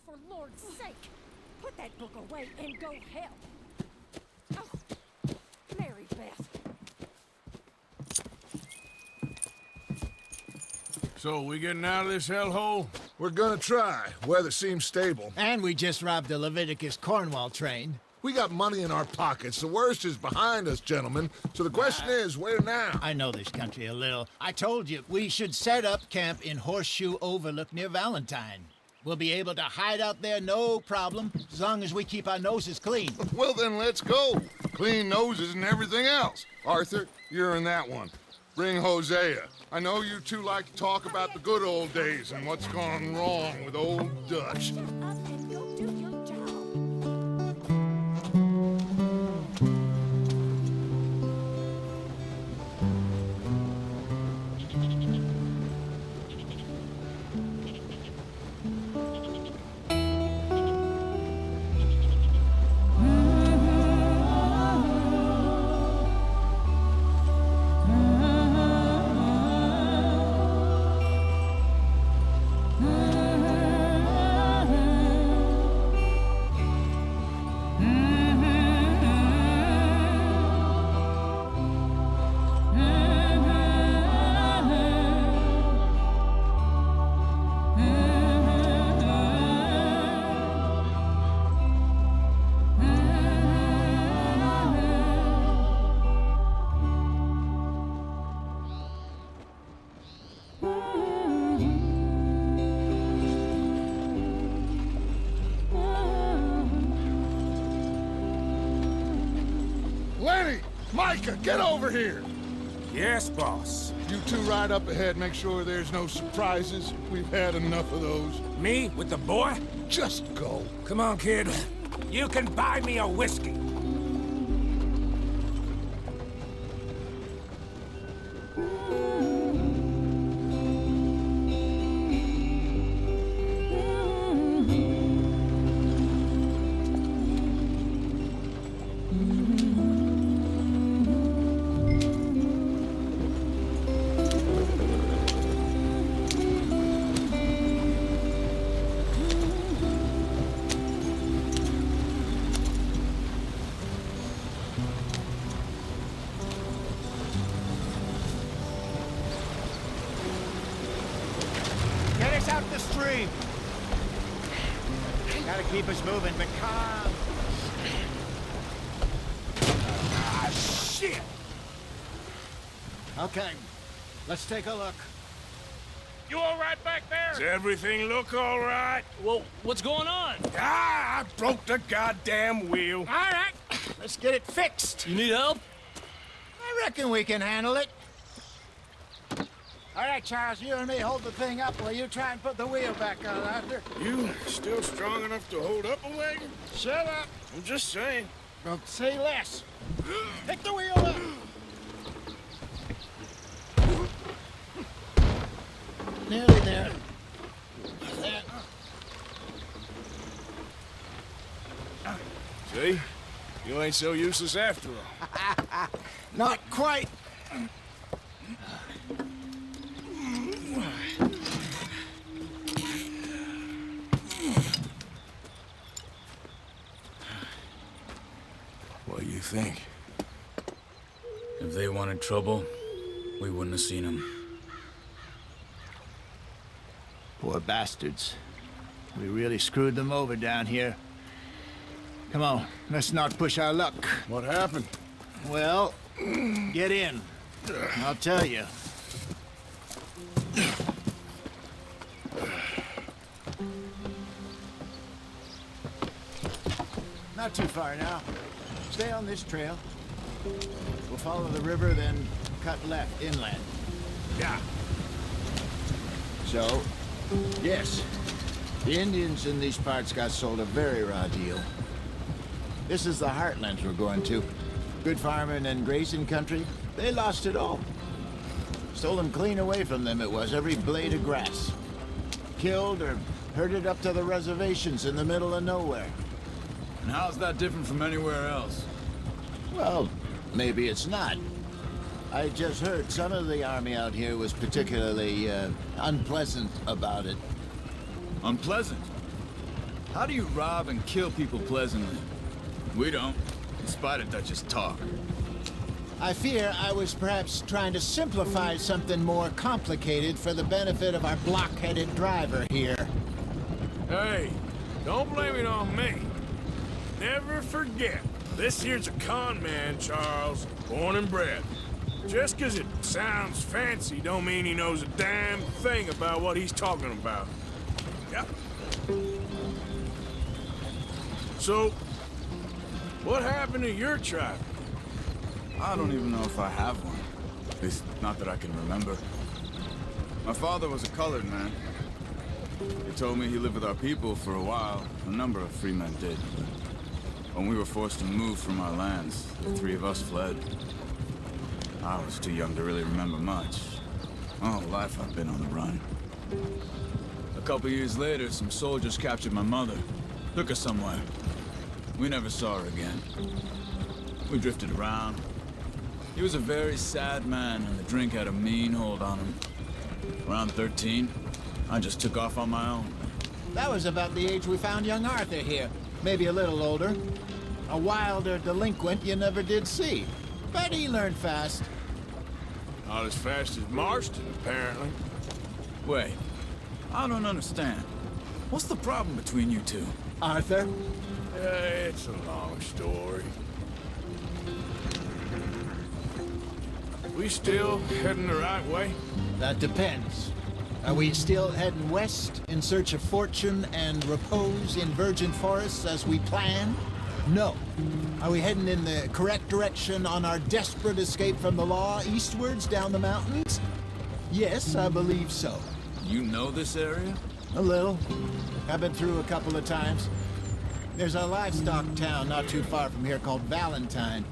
for Lord's sake, put that book away and go help. Oh, Mary Beth. So, we getting out of this hellhole? We're gonna try. Weather seems stable. And we just robbed a Leviticus Cornwall train. We got money in our pockets. The worst is behind us, gentlemen. So the question is, where now? I know this country a little. I told you, we should set up camp in Horseshoe Overlook near Valentine. We'll be able to hide out there, no problem, as long as we keep our noses clean. Well, then let's go. Clean noses and everything else. Arthur, you're in that one. Bring Hosea. I know you two like to talk about the good old days and what's gone wrong with old Dutch. Shut up and go do your job. Lenny! Micah, get over here! Yes, boss. You two ride up ahead, make sure there's no surprises. We've had enough of those. Me with the boy? Just go. Come on, kid. You can buy me a whiskey. Get us out the stream. Gotta keep us moving, but calm. Ah, shit! Okay, let's take a look. You all right back there? Does everything look all right? Well, what's going on? Ah, I broke the goddamn wheel. All right, let's get it fixed. You need help? I reckon we can handle it. All right, Charles, you and me hold the thing up while you try and put the wheel back on, Arthur. You still strong enough to hold up a wagon? Shut up. I'm just saying. Don't say less. Pick the wheel up. Nearly there. There. See? You ain't so useless after all. Not quite. What do you think? If they wanted trouble, we wouldn't have seen them. Poor bastards. We really screwed them over down here. Come on, let's not push our luck. What happened? Well, get in. I'll tell you. Not too far now. Stay on this trail. We'll follow the river, then cut left inland. Yeah. So, yes, the Indians in these parts got sold a very raw deal. This is the heartlands we're going to. Good farming and grazing country, they lost it all. Stolen clean away from them it was, every blade of grass. Killed or herded up to the reservations in the middle of nowhere. And how's that different from anywhere else? Well, maybe it's not. I just heard some of the army out here was particularly, unpleasant about it. Unpleasant? How do you rob and kill people pleasantly? We don't, in spite of Dutch's talk. I fear I was perhaps trying to simplify something more complicated for the benefit of our block-headed driver here. Hey, don't blame it on me. Never forget, this here's a con man, Charles, born and bred. Just 'cause it sounds fancy don't mean he knows a damn thing about what he's talking about. Yep. So, what happened to your tribe? I don't even know if I have one. At least, not that I can remember. My father was a colored man. He told me he lived with our people for a while. A number of free men did. When we were forced to move from our lands, the three of us fled. I was too young to really remember much. My whole life I've been on the run. A couple years later, some soldiers captured my mother. Took her somewhere. We never saw her again. We drifted around. He was a very sad man, and the drink had a mean hold on him. Around 13, I just took off on my own. That was about the age we found young Arthur here. Maybe a little older. A wilder delinquent you never did see. But he learned fast. Not as fast as Marston, apparently. Wait, I don't understand. What's the problem between you two? Arthur? It's a long story. We still heading the right way? That depends. Are we still heading west in search of fortune and repose in virgin forests as we planned? No. Are we heading in the correct direction on our desperate escape from the law eastwards down the mountains? Yes, I believe so. You know this area? A little. I've been through a couple of times. There's a livestock town not too far from here called Valentine.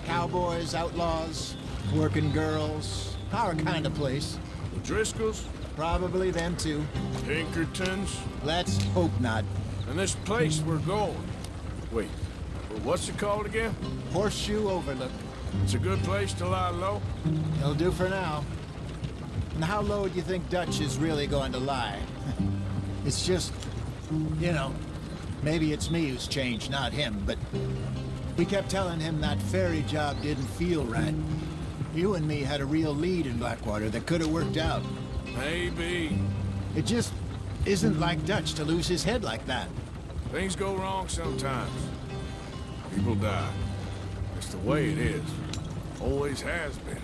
Cowboys, outlaws, working girls, our kind of place. The Driscolls? Probably them too. Pinkertons? Let's hope not. And this place we're going. Wait, what's it called again? Horseshoe Overlook. It's a good place to lie low? It'll do for now. And how low do you think Dutch is really going to lie? It's just, you know, maybe it's me who's changed, not him, but we kept telling him that ferry job didn't feel right. You and me had a real lead in Blackwater that could have worked out. Maybe. It just isn't like Dutch to lose his head like that. Things go wrong sometimes. People die. It's the way it is. Always has been.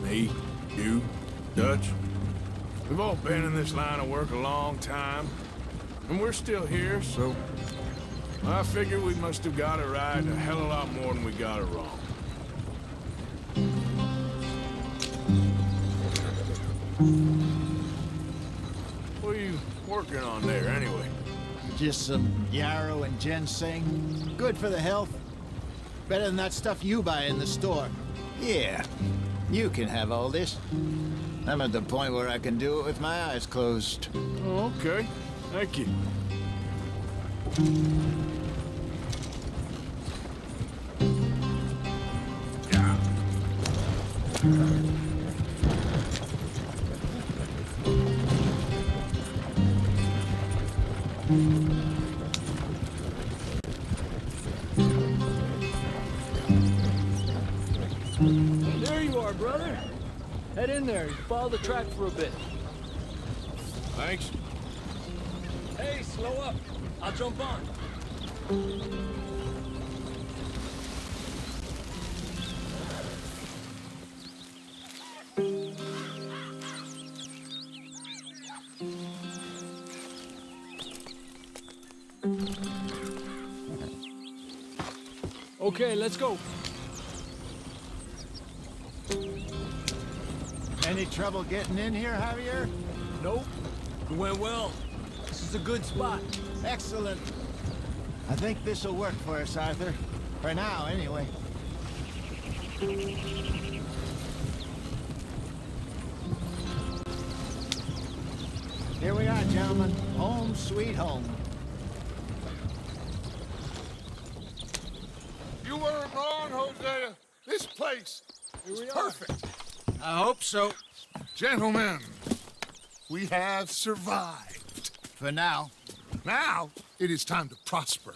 Me, you, Dutch. We've all been in this line of work a long time. And we're still here, so I figure we must have got it right a hell of a lot more than we got it wrong. What are you working on there, anyway? Just some yarrow and ginseng. Good for the health. Better than that stuff you buy in the store. Yeah, you can have all this. I'm at the point where I can do it with my eyes closed. Oh, okay. Thank you. Yeah. There you are, brother. Head in there and follow the track for a bit. Thanks. Hey, slow up. I'll jump on. Okay, let's go. Any trouble getting in here, Javier? Nope. It went well. This is a good spot. Excellent. I think this'll work for us, Arthur. For now, anyway. Here we are, gentlemen. Home sweet home. You weren't wrong, Hosea. This place is perfect. I hope so. Gentlemen, we have survived. For now. Now, it is time to prosper.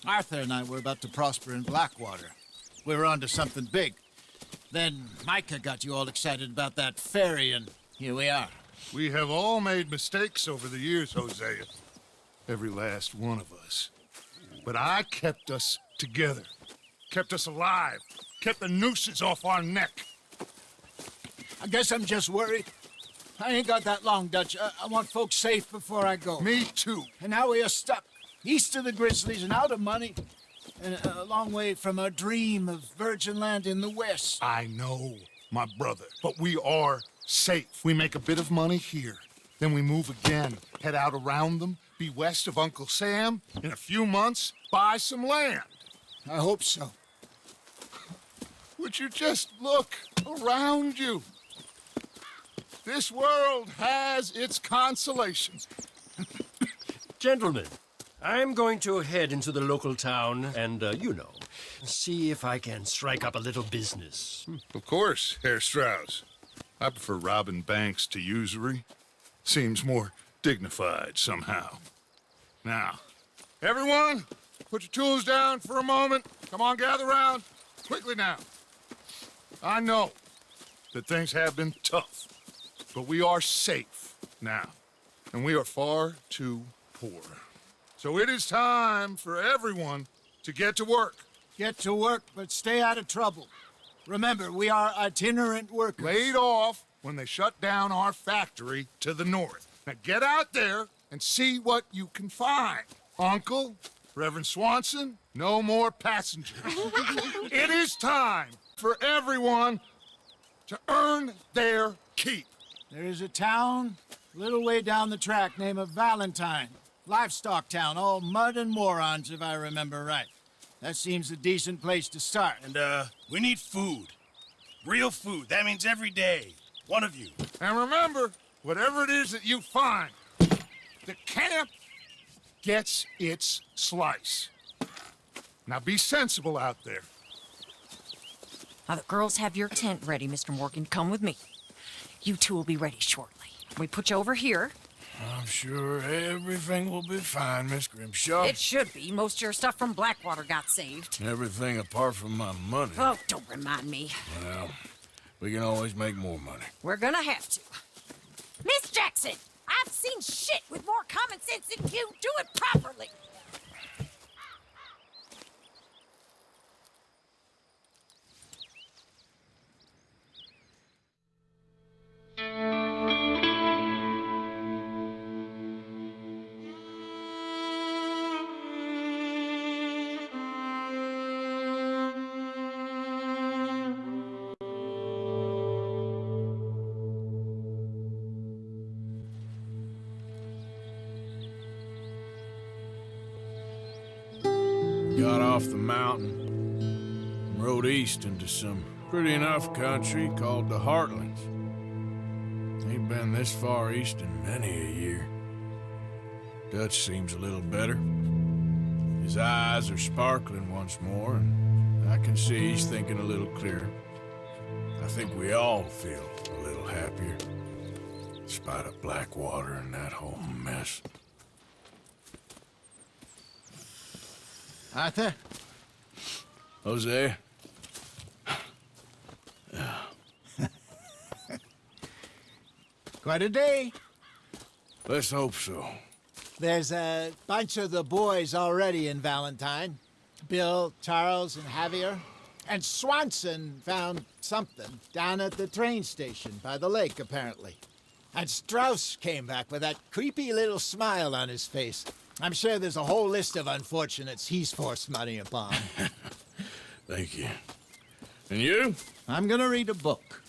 Arthur and I were about to prosper in Blackwater. We were onto something big. Then Micah got you all excited about that ferry, and here we are. We have all made mistakes over the years, Hosea. Every last one of us. But I kept us together. Kept us alive. Kept the nooses off our neck. I guess I'm just worried. I ain't got that long, Dutch. I want folks safe before I go. Me too. And now we are stuck, east of the Grizzlies and out of money, and a long way from our dream of virgin land in the west. I know, my brother, but we are safe. We make a bit of money here. Then we move again, head out around them, be west of Uncle Sam. In a few months, buy some land. I hope so. Would you just look around you? This world has its consolations. Gentlemen, I'm going to head into the local town and, see if I can strike up a little business. Of course, Herr Strauss. I prefer robbing banks to usury. Seems more dignified somehow. Now, everyone, put your tools down for a moment. Come on, gather round. Quickly now. I know that things have been tough, but we are safe now, and we are far too poor. So it is time for everyone to get to work. Get to work, but stay out of trouble. Remember, we are itinerant workers. Laid off when they shut down our factory to the north. Now get out there and see what you can find. Uncle, Reverend Swanson, no more passengers. It is time for everyone to earn their keep. There is a town a little way down the track named Valentine. Livestock town, all mud and morons, if I remember right. That seems a decent place to start. And, we need food. Real food. That means every day. One of you. And remember, whatever it is that you find, the camp gets its slice. Now be sensible out there. Now, the girls have your tent ready, Mr. Morgan. Come with me. You two will be ready shortly. We put you over here. I'm sure everything will be fine, Miss Grimshaw. It should be. Most of your stuff from Blackwater got saved. Everything apart from my money. Oh, don't remind me. Well, we can always make more money. We're gonna have to. Miss Jackson, I've seen shit with more common sense than you. Do it properly. Got off the mountain and rode east into some pretty enough country called the Heartlands. Ain't been this far east in many a year. Dutch seems a little better. His eyes are sparkling once more, and I can see he's thinking a little clearer. I think we all feel a little happier, in spite of Blackwater and that whole mess. Arthur? Jose? Quite a day. Let's hope so. There's a bunch of the boys already in Valentine. Bill, Charles, and Javier. And Swanson found something down at the train station by the lake, apparently. And Strauss came back with that creepy little smile on his face. I'm sure there's a whole list of unfortunates he's forced money upon. Thank you. And you? I'm gonna read a book.